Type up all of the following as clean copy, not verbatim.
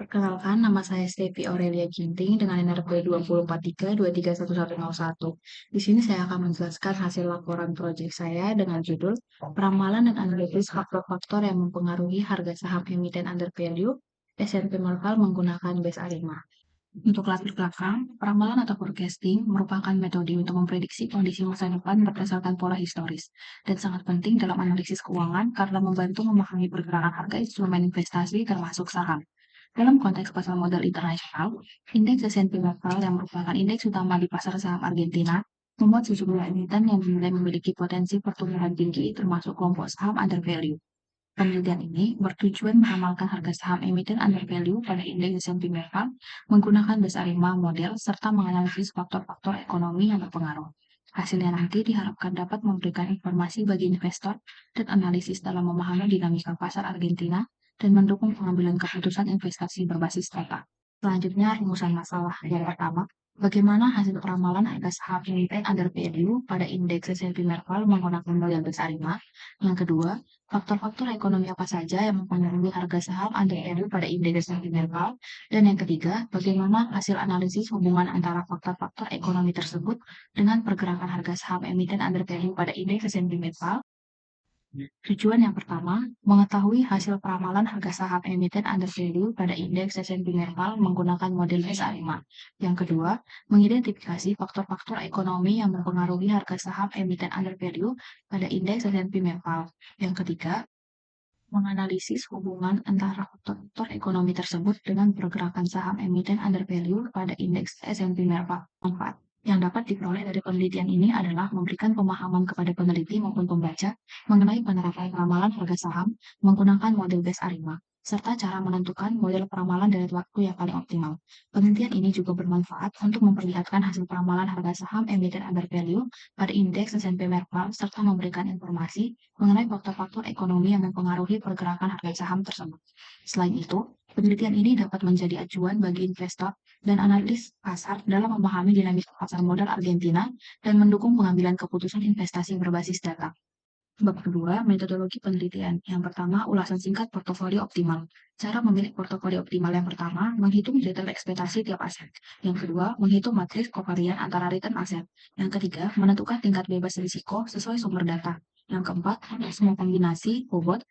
Perkenalkan, nama saya Stevi Aurelia Ginting dengan NRP 2043231101. Di sini saya akan menjelaskan hasil laporan proyek saya dengan judul Peramalan dan Analisis Faktor-Faktor yang Mempengaruhi Harga Saham Emiten Under Value S&P Merval menggunakan base A5. Untuk latar belakang, peramalan atau forecasting merupakan metode untuk memprediksi kondisi masa depan berdasarkan pola historis dan sangat penting dalam analisis keuangan karena membantu memahami pergerakan harga instrumen investasi termasuk saham. Dalam konteks pasar modal internasional, indeks S&P Global yang merupakan indeks utama di pasar saham Argentina memuat sejumlah emiten yang dinilai memiliki potensi pertumbuhan tinggi termasuk kelompok saham under value. Penelitian ini bertujuan meramalkan harga saham emiten under value pada indeks S&P Global menggunakan dasar 5 model serta menganalisis faktor-faktor ekonomi yang berpengaruh. Hasilnya nanti diharapkan dapat memberikan informasi bagi investor dan analisis dalam memahami dinamika pasar Argentina dan mendukung pengambilan keputusan investasi berbasis data. Selanjutnya, rumusan masalah. Yang pertama, bagaimana hasil peramalan harga saham emiten under value pada indeks S&P Merval menggunakan model dasar 5? Yang kedua, faktor-faktor ekonomi apa saja yang mempengaruhi harga saham under value pada indeks S&P Merval? Dan yang ketiga, bagaimana hasil analisis hubungan antara faktor-faktor ekonomi tersebut dengan pergerakan harga saham emiten under value pada indeks S&P Merval? Tujuan yang pertama, mengetahui hasil peramalan harga saham emiten under value pada indeks S&P Merval menggunakan model SA5. Yang kedua, mengidentifikasi faktor-faktor ekonomi yang mempengaruhi harga saham emiten under value pada indeks S&P Merval. Yang ketiga, menganalisis hubungan antara faktor-faktor ekonomi tersebut dengan pergerakan saham emiten under value pada indeks S&P Merval. 4. Yang dapat diperoleh dari penelitian ini adalah memberikan pemahaman kepada peneliti maupun pembaca mengenai penerapan peramalan harga saham menggunakan model base A5, serta cara menentukan model peramalan dari waktu yang paling optimal. Penelitian ini juga bermanfaat untuk memperlihatkan hasil peramalan harga saham emiten under value pada indeks S&P Merval serta memberikan informasi mengenai faktor-faktor ekonomi yang mempengaruhi pergerakan harga saham tersebut. Selain itu, penelitian ini dapat menjadi acuan bagi investor dan analis pasar dalam memahami dinamika pasar modal Argentina dan mendukung pengambilan keputusan investasi berbasis data. Bab kedua, metodologi penelitian. Yang pertama, ulasan singkat portofolio optimal. Cara memilih portofolio optimal yang pertama, menghitung detail ekspektasi tiap aset. Yang kedua, menghitung matriks kovarian antara return aset. Yang ketiga, menentukan tingkat bebas risiko sesuai sumber data. Yang keempat, semua kombinasi bobot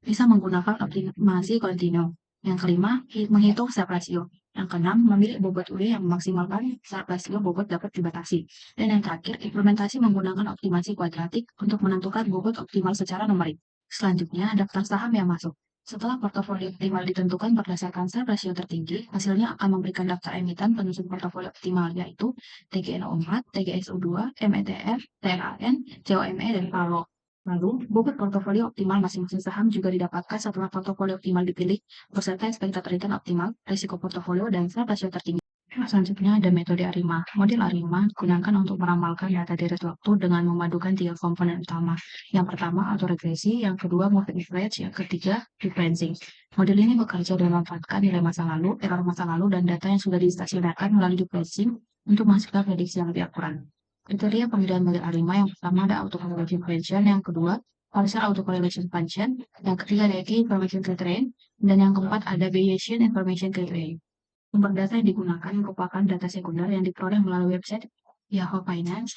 bisa menggunakan optimasi kontinu. Yang kelima, menghitung Sharpe ratio. Yang keenam, memilih bobot UE yang memaksimalkan Sharpe ratio bobot dapat dibatasi. Dan yang terakhir, implementasi menggunakan optimasi kuadratik untuk menentukan bobot optimal secara numerik. Selanjutnya, daftar saham yang masuk. Setelah portofolio optimal ditentukan berdasarkan Sharpe ratio tertinggi, hasilnya akan memberikan daftar emiten penyusun portofolio optimal yaitu TGNO4, TGSU2, METF, TRAN, COME, dan PALO. Lalu, bobot portofolio optimal masing-masing saham juga didapatkan setelah portofolio optimal dipilih beserta expected return optimal, risiko portofolio, dan Sharpe ratio tertinggi. Selanjutnya ada metode A5. Model A5 digunakan untuk meramalkan data deret waktu dengan memadukan 3 komponen utama. Yang pertama, autoregresi, yang kedua, moving average, yang ketiga, differencing. Model ini bekerja dengan memanfaatkan nilai masa lalu, error masa lalu, dan data yang sudah distasionerkan melalui differencing untuk menghasilkan prediksi yang lebih akurat. Kriteria pemilihan model A5 yang pertama ada autocorrelation function, yang kedua partial autocorrelation function, yang ketiga ada key information criterion, dan yang keempat ada Bayesian information criterion. Sumber data yang digunakan merupakan data sekunder yang diperoleh melalui website Yahoo Finance,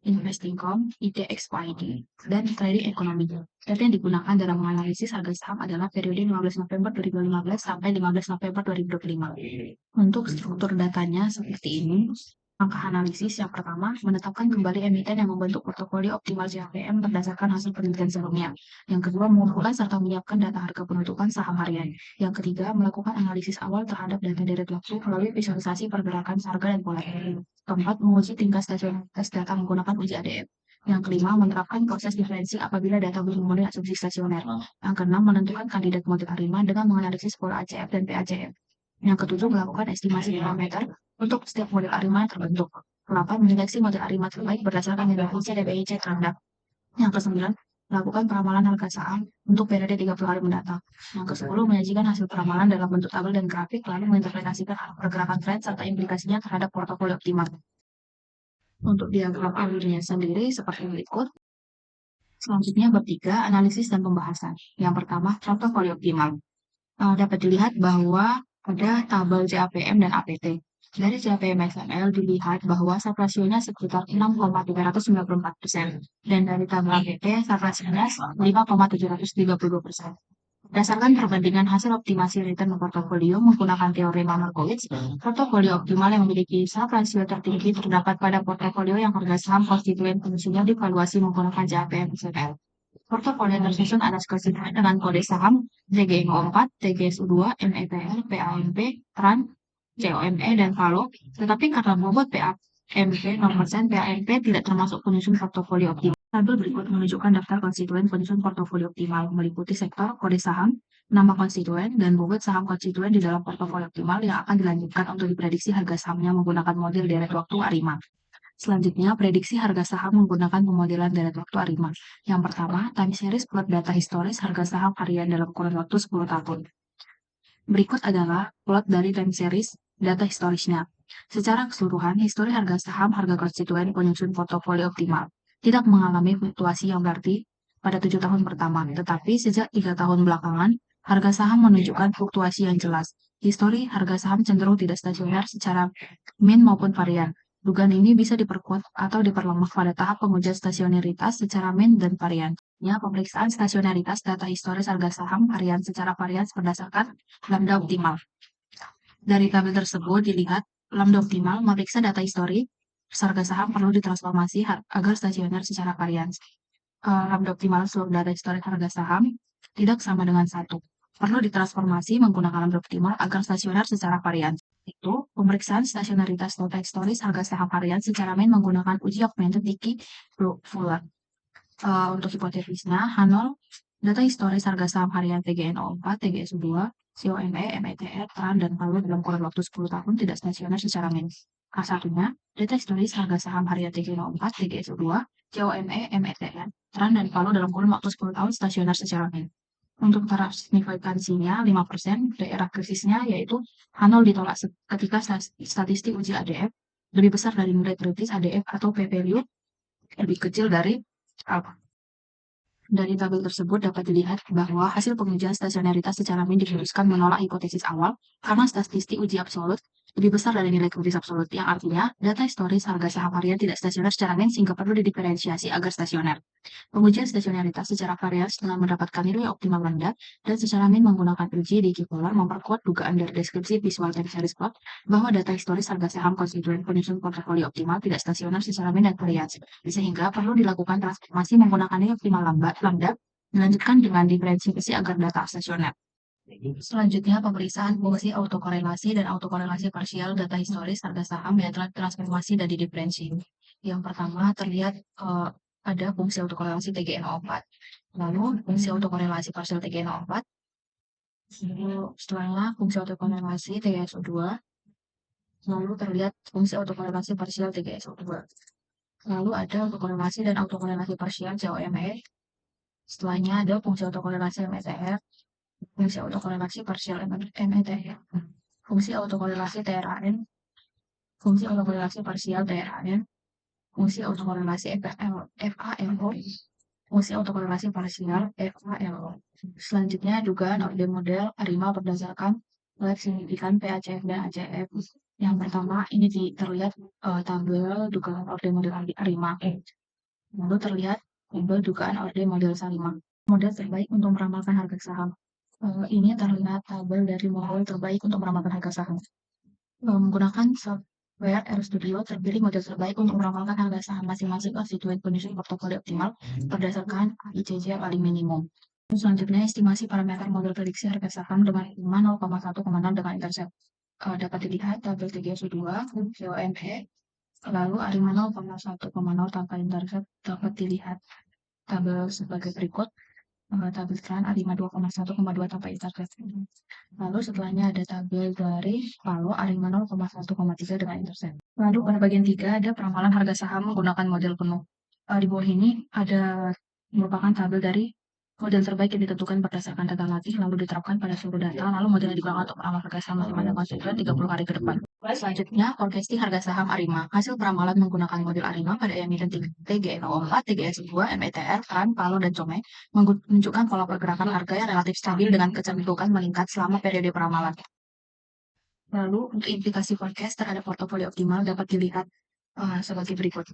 Investing.com, IDXYD, dan Trading Economy. Data yang digunakan dalam menganalisis harga saham adalah periode 15 November 2015 sampai 15 November 2025. Untuk struktur datanya seperti ini. Langkah analisis yang pertama, menetapkan kembali emiten yang membentuk portofolio optimal JHPM berdasarkan hasil penelitian sebelumnya. Yang kedua, mengumpulkan serta menyiapkan data harga penutupan saham harian. Yang ketiga, melakukan analisis awal terhadap data deret waktu melalui visualisasi pergerakan harga dan pola. Keempat, menguji tingkat stasionitas data menggunakan uji ADF. Yang kelima, menerapkan proses diferensi apabila data belum memenuhi asumsi stasioner. Yang keenam, menentukan kandidat model A5 dengan menganalisis pola ACF dan PACF. Yang ketujuh, melakukan estimasi parameter untuk setiap model A5 yang terbentuk. Kenapa menyeleksi model A5 terbaik berdasarkan nilai fungsi DBIC terhadap. Yang kesembilan, melakukan peramalan harga saham untuk periode 30 hari mendatang. Yang ke-10, menyajikan hasil peramalan dalam bentuk tabel dan grafik, lalu menginterpretasikan pergerakan tren serta implikasinya terhadap portofolio optimal. Untuk diagram alurnya sendiri seperti berikut. Selanjutnya bab 3, analisis dan pembahasan. Yang pertama, portofolio optimal. Dapat dilihat bahwa Ada tabel JAPM dan APT. Dari JAPM XML dilihat bahwa subrasionya sekitar 6,394% dan dari tabel APT subrasionya 5,732%. Berdasarkan perbandingan hasil optimasi return portofolio menggunakan teori Markowitz, portofolio optimal yang memiliki subrasio tertinggi terdapat pada portofolio yang harga saham konstituen fungsinya divaluasi menggunakan JAPM XML. Portofolio tersusun atas konstituen dengan kode saham TGNO4, TGSU2, METR, PAMP, TRAN, COME, dan VALO, tetapi karena bobot PAMP 0%, PAMP tidak termasuk penyusun portofolio optimal. Tabel berikut menunjukkan daftar konstituen penyusun portofolio optimal, meliputi sektor, kode saham, nama konstituen, dan bobot saham konstituen di dalam portofolio optimal yang akan dilanjutkan untuk diprediksi harga sahamnya menggunakan model deret waktu ARIMA. Selanjutnya, prediksi harga saham menggunakan pemodelan deret waktu ARIMA. Yang pertama, time series plot data historis harga saham harian dalam kurun waktu 10 tahun. Berikut adalah plot dari time series data historisnya. Secara keseluruhan, histori harga saham harga konstituen penyusun portofolio optimal tidak mengalami fluktuasi yang berarti pada 7 tahun pertama, tetapi sejak 3 tahun belakangan, harga saham menunjukkan fluktuasi yang jelas. Histori harga saham cenderung tidak stasioner secara min maupun varian. Dugaan ini bisa diperkuat atau diperlemah pada tahap pengujian stasioneritas secara min dan varian. Ya, pemeriksaan stasioneritas data historis harga saham harian secara varian berdasarkan lambda optimal. Dari tabel tersebut dilihat lambda optimal memeriksa data histori harga saham perlu ditransformasi agar stasioner secara varian. Lambda optimal seluruh data histori harga saham tidak sama dengan 1. Perlu ditransformasi menggunakan lambda optimal agar stasioner secara varian. Itu pemeriksaan stasionaritas data historis harga saham harian secara min menggunakan uji augmented Dickey-Fuller. Untuk hipotesisnya, H0, data historis harga saham harian TGNO4, TGSU2, COME, METR, TRAN, dan VALO dalam kurun waktu 10 tahun tidak stasioner secara min. K1-nya, data historis harga saham harian TGNO4, TGSU2, COME, METR, TRAN, dan VALO dalam kurun waktu 10 tahun stasioner secara min. Untuk taraf signifikansinya 5%, daerah krisisnya yaitu H0 ditolak ketika statistik uji ADF lebih besar dari nilai kritis ADF atau p-value lebih kecil dari alpha. Dari tabel tersebut dapat dilihat bahwa hasil pengujian stasionaritas secara min diputuskan menolak hipotesis awal karena statistik uji absolut lebih besar dari nilai kritis absolut, yang artinya data historis harga saham harian tidak stasioner secara min sehingga perlu didiferensiasi agar stasioner. Pengujian stasionaritas secara varian setelah mendapatkan nilai optimal lambda dan secara min menggunakan uji Dickey-Fuller memperkuat dugaan dari deskripsi visual time series plot bahwa data historis harga saham konstituen penyusun portofolio optimal tidak stasioner secara min dan varian, sehingga perlu dilakukan transformasi menggunakan nilai optimal lambda dilanjutkan dengan diferensiasi agar data stasioner. Selanjutnya, pemeriksaan fungsi autokorelasi dan autokorelasi parsial data historis harga saham yang telah transformasi dan didiferensi. Yang pertama terlihat ada fungsi autokorelasi TGNO4, lalu fungsi autokorelasi parsial TGNO4, setelahnya fungsi autokorelasi TGSU2, lalu terlihat fungsi autokorelasi parsial TGSU2. Lalu ada autokorelasi dan autokorelasi parsial COME. Setelahnya ada fungsi autokorelasi METR, fungsi autokorelasi parsial METR, fungsi autokorelasi TRAN, fungsi autokorelasi parsial TRAN, fungsi autokorelasi FALO, fungsi autokorelasi parsial FALO. Selanjutnya dugaan orde model ARIMA berdasarkan lab signifikan PACF dan ACF. Yang pertama ini terlihat tabel dugaan orde model ARIMA. Lalu terlihat tabel dugaan orde model SARIMA. Model terbaik untuk meramalkan harga saham. Ini terlihat tabel dari model terbaik untuk meramalkan harga saham. Menggunakan software RStudio, terpilih model terbaik untuk meramalkan harga saham masing-masing konstituen penyusun portofolio optimal berdasarkan ICJ paling minimum. Selanjutnya, estimasi parameter model prediksi harga saham dengan 0,1,0 dengan intercept. Dapat dilihat tabel TGSU2, COME, lalu ARIMA 0,1,0 tanpa intercept dapat dilihat tabel sebagai berikut. Tabel TRAN ARIMA 2,1,2 tanpa intercept. Lalu setelahnya ada tabel dari VALO ARIMA 0,1,3 dengan intercept. Lalu pada bagian 3 ada peramalan harga saham menggunakan model penuh. Di bawah ini ada merupakan tabel dari model terbaik yang ditentukan berdasarkan data latih lalu diterapkan pada seluruh data, lalu model yang digunakan untuk meramal harga saham masing-masing konstituen 30 hari ke depan. Selanjutnya, forecasting harga saham ARIMA. Hasil peramalan menggunakan model ARIMA pada emiten TGNO4, TGSU2, METR, TRAN, VALO, dan COME menunjukkan pola pergerakan harga yang relatif stabil dengan kecenderungan meningkat selama periode peramalan. Lalu untuk implikasi forecast terhadap portofolio optimal dapat dilihat sebagai berikut.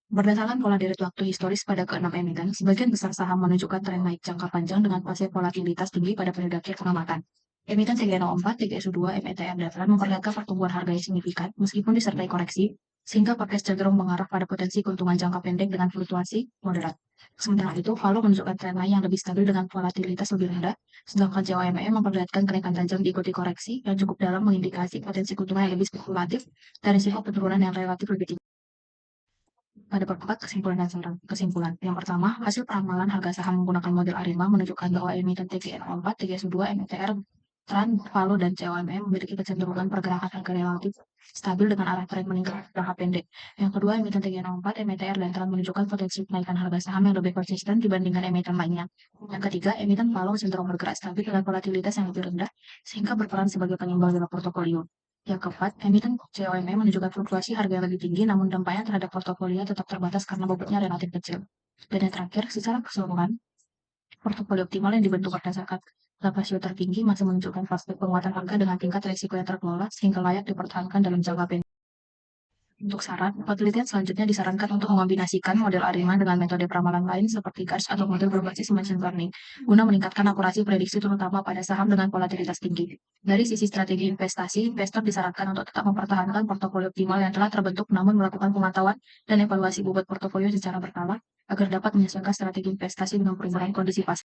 Berdasarkan pola deret waktu historis pada keenam emiten, sebagian besar saham menunjukkan tren naik jangka panjang dengan fase volatilitas tinggi pada periode akhir pengamatan. Emiten 304, TGSU2, METR, dan TRAN memperlihatkan pertumbuhan harga yang signifikan meskipun disertai koreksi, sehingga forecast cenderung mengarah pada potensi keuntungan jangka pendek dengan fluktuasi moderat. Sementara itu, Valo menunjukkan tren naik yang lebih stabil dengan volatilitas lebih rendah, sedangkan JOME memperlihatkan kenaikan tajam diikuti koreksi yang cukup dalam mengindikasi potensi keuntungan yang lebih spekulatif dan risiko penurunan yang relatif lebih tinggi. Pada bab 4, kesimpulan dan saran. Kesimpulan. Yang pertama, hasil peramalan harga saham menggunakan model ARIMA menunjukkan bahwa emiten TGN04, TGS2, METR, TRAN, Valo, dan COMM memiliki kecenderungan pergerakan harga relatif stabil dengan arah tren meningkat jangka pendek. Yang kedua, emiten TGN04, METR, dan TRAN menunjukkan potensi kenaikan harga saham yang lebih konsisten dibandingkan emiten lainnya. Yang ketiga, emiten Valo cenderung bergerak stabil dengan volatilitas yang lebih rendah, sehingga berperan sebagai penyeimbang dalam portofolio. Yang keempat, emiten COME menunjukkan fluktuasi harga yang lebih tinggi, namun dampaknya terhadap portofolio tetap terbatas karena bobotnya relatif kecil. Dan yang terakhir, secara keseluruhan, portofolio optimal yang dibentuk berdasarkan rasio tertinggi masih menunjukkan prospek penguatan harga dengan tingkat risiko yang terkelola sehingga layak dipertahankan dalam jangka pendek. Untuk saran, penelitian selanjutnya disarankan untuk mengombinasikan model ARIMA dengan metode peramalan lain seperti GARS atau model berbasis machine learning, guna meningkatkan akurasi prediksi terutama pada saham dengan volatilitas tinggi. Dari sisi strategi investasi, investor disarankan untuk tetap mempertahankan portofolio optimal yang telah terbentuk namun melakukan pemantauan dan evaluasi bobot portofolio secara berkala agar dapat menyesuaikan strategi investasi dengan perubahan kondisi pasar.